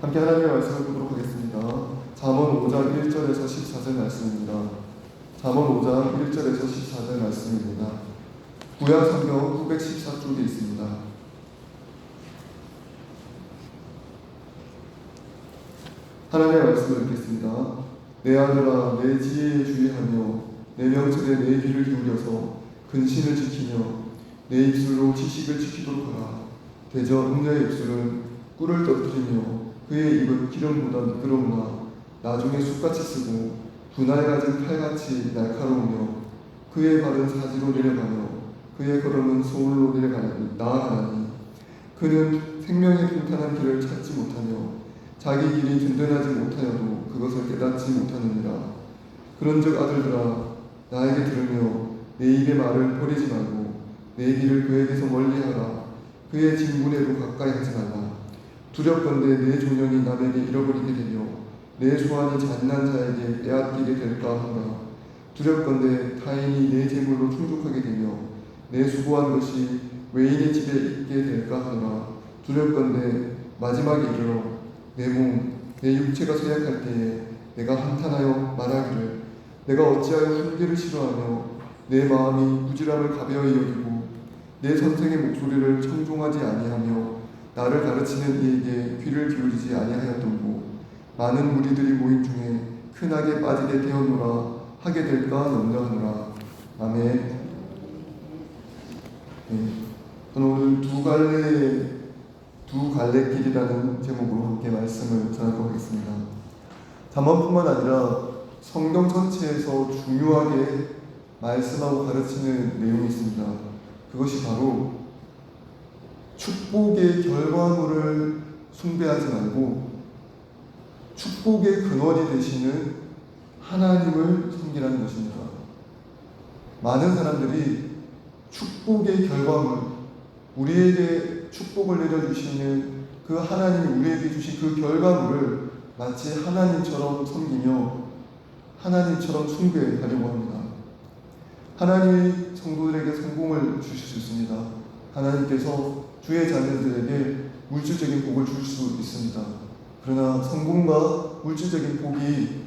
함께 하나님의 말씀을 보도록 하겠습니다. 잠언 5장 1절에서 14절 말씀입니다. 잠언 5장 1절에서 14절 말씀입니다. 구약 성경 914쪽에 있습니다. 하나님의 말씀을 읽겠습니다. 내 아들아, 내 지혜에 주의하며 내 명철에 내 귀를 기울여서 근신을 지키며 내 입술로 지식을 지키도록 하라. 대저 음녀의 입술은 꿀을 떨어뜨리며 그의 입은 기름보다 미끄러우나 나중에 쑥같이 쓰고 분할 가진 칼같이 날카로우며 그의 발은 사지로 내려가며 그의 걸음은 서울로 나아가나니 그는 생명의 평탄한 길을 찾지 못하며 자기 길이 든든하지 못하여도 그것을 깨닫지 못하느니라. 그런즉 아들들아, 나에게 들으며 내 입의 말을 버리지 말고 내 길을 그에게서 멀리하라. 그의 진문에도 가까이 하지 말라. 두렵건대 내 존영이 남에게 잃어버리게 되며 내 소환이 잔인한 자에게 빼앗기게 될까 하노라. 두렵건대 타인이 내 재물로 충족하게 되며 내 수고한 것이 외인의 집에 있게 될까 하노라. 두렵건대 마지막에 이르러 내 몸, 내 육체가 쇠약할 때에 내가 한탄하여 말하기를 내가 어찌하여 훈계를 싫어하며 내 마음이 부지런을 가벼이 여기고 내 선생의 목소리를 청종하지 아니하며 나를 가르치는 이에게 귀를 기울이지 아니하였던고 많은 무리들이 모인 중에 큰악에 빠지게 되었노라 하게 될까 염려하노라. 아멘. 저는 오늘 두 갈래길이라는 제목으로 함께 말씀을 전하도록 하겠습니다. 잠언뿐만 아니라 성경 전체에서 중요하게 말씀하고 가르치는 내용이 있습니다. 그것이 바로 축복의 결과물을 숭배하지 말고 축복의 근원이 되시는 하나님을 섬기라는 것입니다. 많은 사람들이 축복의 결과물, 우리에게 축복을 내려주시는 그 하나님이 우리에게 주신 그 결과물을 마치 하나님처럼 섬기며 하나님처럼 숭배하려고 합니다. 하나님이 성도들에게 성공을 주실 수 있습니다. 하나님께서 주의 자녀들에게 물질적인 복을 줄 수 있습니다. 그러나 성공과 물질적인 복이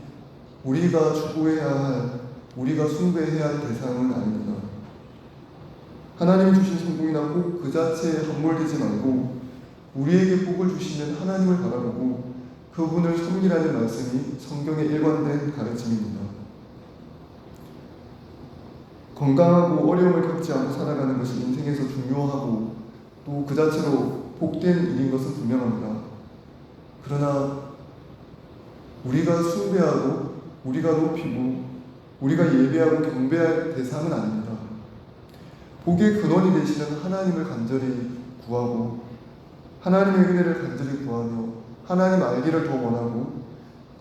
우리가 추구해야 할, 우리가 숭배해야 할 대상은 아닙니다. 하나님이 주신 성공이나 복 그 자체에 함몰되지 말고 우리에게 복을 주시는 하나님을 바라보고 그분을 섬기라는 말씀이 성경의 일관된 가르침입니다. 건강하고 어려움을 겪지 않고 살아가는 것이 인생에서 중요하고 또 그 자체로 복된 일인 것은 분명합니다. 그러나 우리가 숭배하고 우리가 높이고 우리가 예배하고 경배할 대상은 아닙니다. 복의 근원이 되시는 하나님을 간절히 구하고 하나님의 은혜를 간절히 구하며 하나님 알기를 더 원하고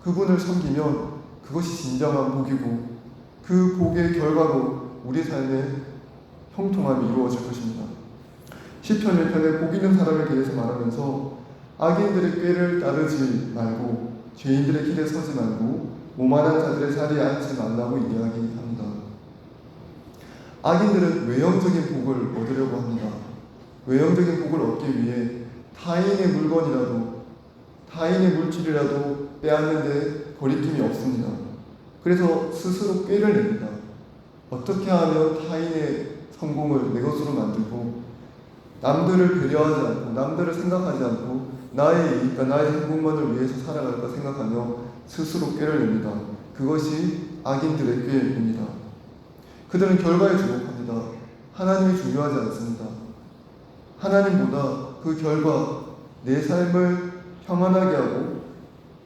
그분을 섬기면 그것이 진정한 복이고 그 복의 결과로 우리 삶에 형통함이 이루어질 것입니다. 시편 1편에 복 있는 사람에 대해서 말하면서 악인들의 꾀를 따르지 말고 죄인들의 길에 서지 말고 오만한 자들의 자리에 앉지 말라고 이야기합니다. 악인들은 외형적인 복을 얻으려고 합니다. 외형적인 복을 얻기 위해 타인의 물건이라도 타인의 물질이라도 빼앗는데 거리낌이 없습니다. 그래서 스스로 꾀를 냅니다. 어떻게 하면 타인의 성공을 내 것으로 만들고 남들을 배려하지 않고 남들을 생각하지 않고 나의 이익과 나의 행복만을 위해서 살아갈까 생각하며 스스로 꾀를 냅니다. 그것이 악인들의 꾀입니다. 그들은 결과에 주목합니다. 하나님이 중요하지 않습니다. 하나님보다 그 결과, 내 삶을 평안하게 하고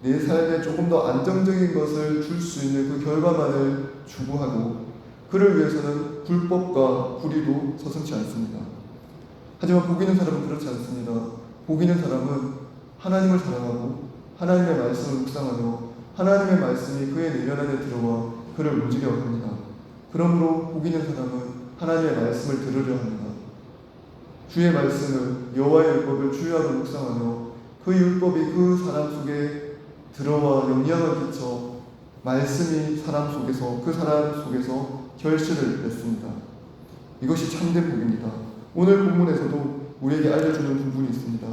내 삶에 조금 더 안정적인 것을 줄 수 있는 그 결과만을 추구하고 그를 위해서는 불법과 불의도 서슴지 않습니다. 하지만 복 있는 사람은 그렇지 않습니다. 복 있는 사람은 하나님을 사랑하고 하나님의 말씀을 묵상하며 하나님의 말씀이 그의 내면 안에 들어와 그를 움직여 합니다. 그러므로 복 있는 사람은 하나님의 말씀을 들으려 합니다. 주의 말씀을 여호와의 율법을 주야로 묵상하며 그 율법이 그 사람 속에 들어와 영향을 끼쳐 말씀이 사람 속에서 그 사람 속에서 결실을 맺습니다. 이것이 참된 복입니다. 오늘 본문에서도 우리에게 알려주는 부분이 있습니다.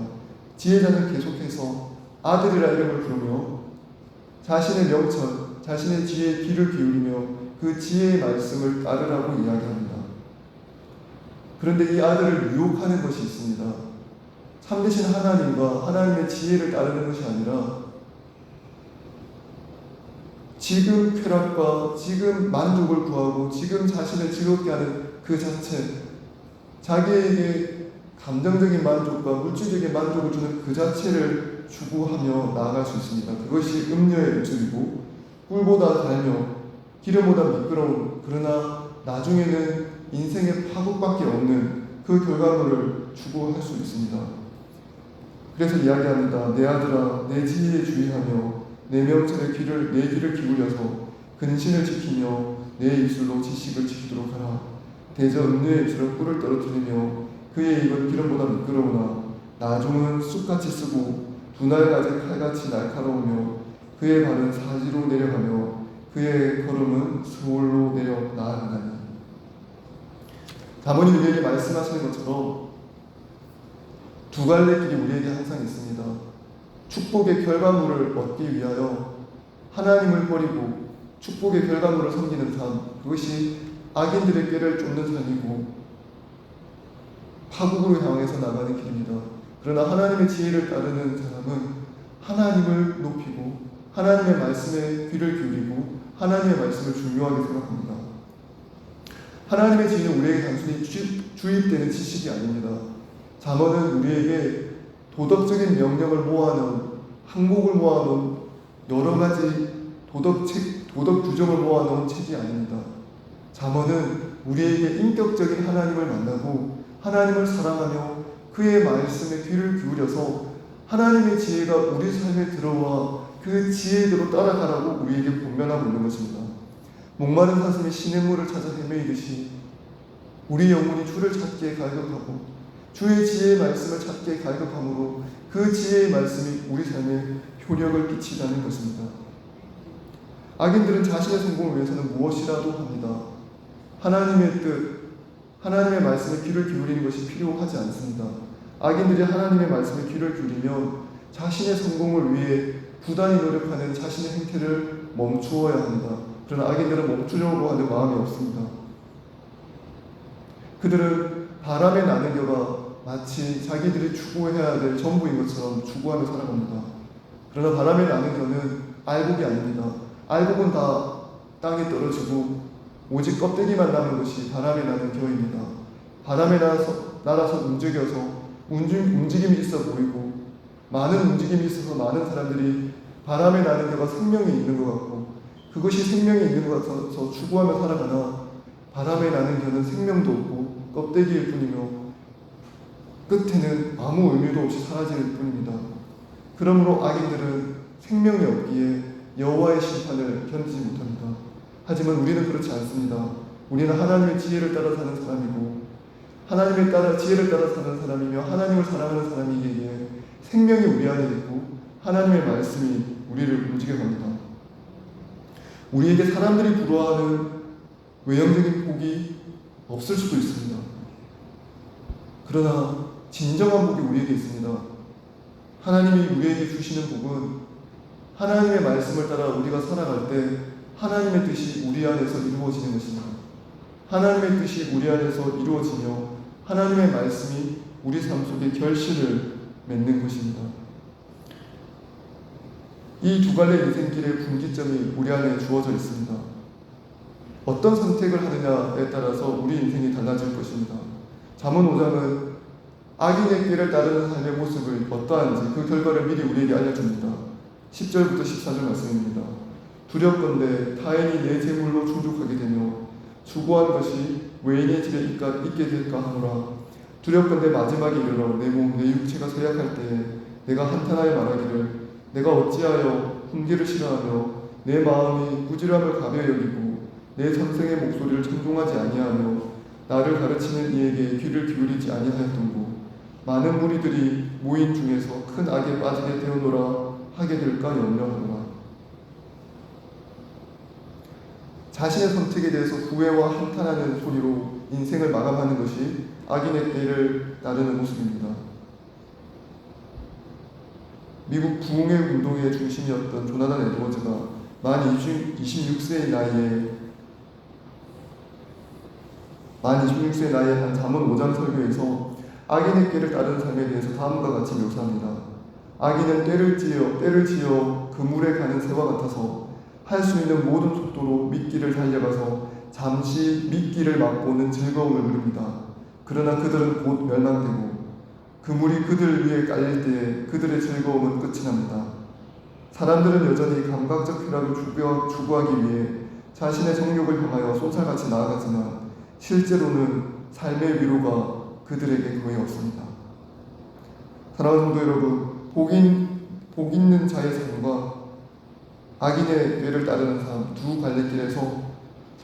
지혜자는 계속해서 아들이라 이름을 부르며 자신의 명철, 자신의 지혜에 귀를 기울이며 그 지혜의 말씀을 따르라고 이야기합니다. 그런데 이 아들을 유혹하는 것이 있습니다. 참되신 하나님과 하나님의 지혜를 따르는 것이 아니라 지금 쾌락과 지금 만족을 구하고 지금 자신을 즐겁게 하는 그 자체, 자기에게 감정적인 만족과 물질적인 만족을 주는 그 자체를 추구하며 나아갈 수 있습니다. 그것이 음료의 입술이고 꿀보다 달며 기름보다 미끄러운, 그러나 나중에는 인생의 파국밖에 없는 그 결과물을 추구할 수 있습니다. 그래서 이야기합니다. 내 아들아, 내 지혜에 주의하며 내 명철에 내 귀를 기울여서 근신을 지키며 내 입술로 지식을 지키도록 하라. 대저 음료의 입술은 꿀을 떨어뜨리며 그의 입은 기름보다 미끄러우나 나중은 쑥같이 쓰고 분할 가진 칼같이 날카로우며 그의 발은 사지로 내려가며 그의 걸음은 서울로 내려 나아가나니. 아버님 우리에게 말씀하시는 것처럼 두 갈래 길이 우리에게 항상 있습니다. 축복의 결과물을 얻기 위하여 하나님을 버리고 축복의 결과물을 섬기는 삶, 그것이 악인들의 꾀를 쫓는 삶이고 파국으로 향해서 나가는 길입니다. 그러나 하나님의 지혜를 따르는 사람은 하나님을 높이고 하나님의 말씀에 귀를 기울이고 하나님의 말씀을 중요하게 생각합니다. 하나님의 지혜는 우리에게 단순히 주입되는 지식이 아닙니다. 잠언은 우리에게 도덕적인 명령을 모아놓은, 항목을 모아놓은 여러 가지 도덕 규정을 모아놓은 책이 아닙니다. 잠언은 우리에게 인격적인 하나님을 만나고 하나님을 사랑하며 그의 말씀에 귀를 기울여서 하나님의 지혜가 우리 삶에 들어와 그 지혜대로 따라가라고 우리에게 권면하고 있는 것입니다. 목마른 사슴이 시냇물을 찾아 헤매이듯이 우리 영혼이 주를 찾기에 갈급하고 주의 지혜의 말씀을 찾기에 갈급함으로 그 지혜의 말씀이 우리 삶에 효력을 끼치다는 것입니다. 악인들은 자신의 성공을 위해서는 무엇이라도 합니다. 하나님의 뜻, 하나님의 말씀에 귀를 기울이는 것이 필요하지 않습니다. 악인들이 하나님의 말씀에 귀를 기울이면 자신의 성공을 위해 부단히 노력하는 자신의 행태를 멈추어야 합니다. 그러나 악인들은 멈추려고 하는 마음이 없습니다. 그들은 바람에 나는 겨가 마치 자기들이 추구해야 될 전부인 것처럼 추구하며 살아갑니다. 그러나 바람에 나는 겨는 알곡이 아닙니다. 알곡은 다 땅에 떨어지고 오직 껍데기만 남은 것이 바람에 나는 겨입니다. 바람에 날아서 움직임이 있어 보이고 많은 움직임이 있어서 많은 사람들이 바람에 나는 겨가 생명이 있는 것 같고 그것이 생명이 있는 것 같아서 추구하며 살아가나 바람에 나는 겨는 생명도 없고 껍데기일 뿐이며 끝에는 아무 의미도 없이 사라질 뿐입니다. 그러므로 악인들은 생명이 없기에 여호와의 심판을 견디지 못합니다. 하지만 우리는 그렇지 않습니다. 우리는 하나님의 지혜를 따라 사는 사람이고 하나님의 지혜를 따라 사는 사람이며 하나님을 사랑하는 사람이기에 생명이 우리 안에 있고 하나님의 말씀이 우리를 움직여갑니다. 우리에게 사람들이 부러워하는 외형적인 복이 없을 수도 있습니다. 그러나 진정한 복이 우리에게 있습니다. 하나님이 우리에게 주시는 복은 하나님의 말씀을 따라 우리가 살아갈 때 하나님의 뜻이 우리 안에서 이루어지는 것입니다. 하나님의 뜻이 우리 안에서 이루어지며 하나님의 말씀이 우리 삶 속에 결실을 맺는 것입니다. 이 두 갈래 인생길의 분기점이 우리 안에 주어져 있습니다. 어떤 선택을 하느냐에 따라서 우리 인생이 달라질 것입니다. 잠언 5장은 악인의 길을 따르는 삶의 모습을 어떠한지 그 결과를 미리 우리에게 알려줍니다. 10절부터 14절 말씀입니다. 두렵건대 타인이 내 재물로 충족하게 되며 수고한 것이 외인의 집에 있게 될까 하노라. 두렵건대 마지막에 이르러 내 몸, 내 육체가 쇠약할 때에 내가 한탄하여 말하기를 내가 어찌하여 훈계를 싫어하며 내 마음이 꾸지람을 가벼이 여기고 내 삼성의 목소리를 청종하지 아니하며 나를 가르치는 이에게 귀를 기울이지 아니하였던고. 많은 무리들이 모인 중에서 큰 악에 빠지게 되었노라 하게 될까 염려하노라. 자신의 선택에 대해서 후회와 한탄하는 소리로 인생을 마감하는 것이 악인의 길을 따르는 모습입니다. 미국 부흥회 운동의 중심이었던 조나단 에드워즈가 만 26세의 나이에 한 잠언 5장 설교에서 악인의 길을 따르는 삶에 대해서 다음과 같이 묘사합니다. 악인은 때를 지어 그물에 가는 새와 같아서 할 수 있는 모든 속도로 미끼를 달려가서 잠시 미끼를 맛보는 즐거움을 누립니다. 그러나 그들은 곧 멸망되고 그물이 그들 위에 깔릴 때에 그들의 즐거움은 끝이 납니다. 사람들은 여전히 감각적 쾌락을 추구하기 위해 자신의 성욕을 향하여 쏜살같이 나아가지만 실제로는 삶의 위로가 그들에게 거의 없습니다. 사랑하는 성도 여러분, 복 있는 자의 삶과 악인의 꾀를 따르는 삶, 두 갈래길에서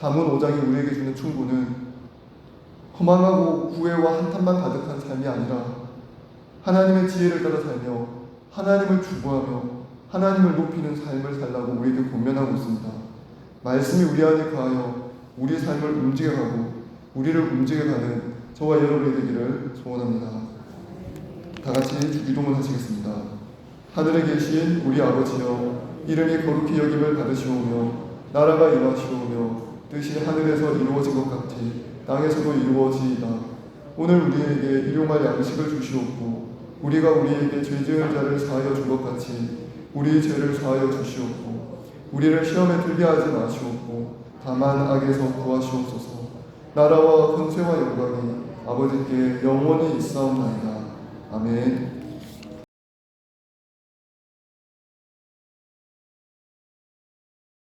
잠언 5장이 우리에게 주는 충고는 허망하고 후회와 한탄만 가득한 삶이 아니라 하나님의 지혜를 따라 살며 하나님을 추구하며 하나님을 높이는 삶을 살라고 우리에게 권면하고 있습니다. 말씀이 우리 안에 거하여 우리 삶을 움직여가고 우리를 움직여가는 저와 여러분이 되기를 소원합니다. 다 같이 주기도문 하시겠습니다. 하늘에 계신 우리 아버지여, 이름이 거룩히 여김을 받으시오며 나라가 임하시오며 뜻이 하늘에서 이루어진 것 같이 땅에서도 이루어지이다. 오늘 우리에게 일용할 양식을 주시옵고 우리가 우리에게 죄 지은 자를 사하여 준 것 같이 우리 죄를 사하여 주시옵고 우리를 시험에 들게 하지 마시옵고 다만 악에서 구하시옵소서. 나라와 권세와 영광이 아버지께 영원히 있사옵나이다. 아멘.